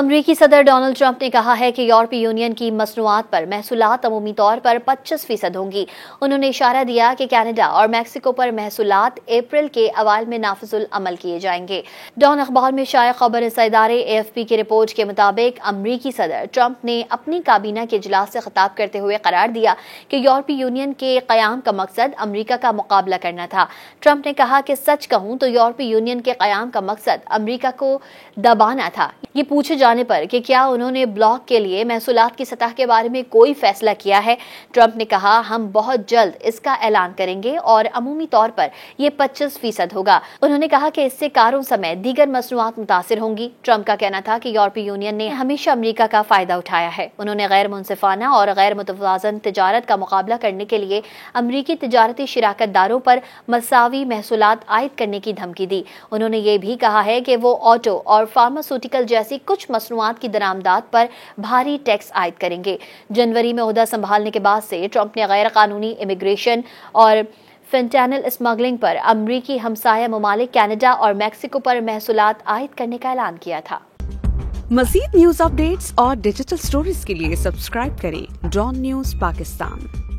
امریکی صدر Donald Trump نے کہا ہے کہ یورپی یونین کی مصنوعات پر محصولات عمومی طور پر 25% ہوں گی۔ انہوں نے اشارہ دیا کہ کینیڈا اور میکسیکو پر محصولات اپریل کے اوائل میں نافذ العمل کیے جائیں گے۔ ڈان اخبار میں شائع خبر رساں ادارے AFP کی رپورٹ کے مطابق امریکی صدر ٹرمپ نے اپنی کابینہ کے اجلاس سے خطاب کرتے ہوئے قرار دیا کہ یورپی یونین کے قیام کا مقصد امریکہ کا مقابلہ کرنا تھا۔ ٹرمپ نے کہا کہ سچ کہوں تو یورپی یونین کے قیام کا مقصد امریکہ کو دبانا تھا۔ یہ پوچھے جانے پر کہ کیا انہوں نے بلاک کے لیے محصولات کی سطح کے بارے میں کوئی فیصلہ کیا ہے، ٹرمپ نے کہا ہم بہت جلد اس کا اعلان کریں گے اور عمومی طور پر یہ 25% ہوگا۔ انہوں نے کہا کہ اس سے کاروں سمیت دیگر مصنوعات متاثر ہوں گی۔ ٹرمپ کا کہنا تھا کہ یورپی یونین نے ہمیشہ امریکہ کا فائدہ اٹھایا ہے۔ انہوں نے غیر منصفانہ اور غیر متوازن تجارت کا مقابلہ کرنے کے لیے امریکی تجارتی شراکت داروں پر مساوی محصولات عائد کرنے کی دھمکی دی۔ انہوں نے یہ بھی کہا ہے کہ وہ آٹو اور فارماسیوٹیکل جیسی کچھ مصنوعات کی درآمدات پر بھاری ٹیکس عائد کریں گے۔ جنوری میں عہدہ سنبھالنے کے بعد سے ٹرمپ نے غیر قانونی امیگریشن اور فینٹانل اسمگلنگ پر امریکی ہمسایہ ممالک کینیڈا اور میکسیکو پر محصولات عائد کرنے کا اعلان کیا تھا۔ مزید نیوز اپ ڈیٹس اور ڈیجیٹل سٹوریز کے لیے سبسکرائب کریں ڈان نیوز پاکستان۔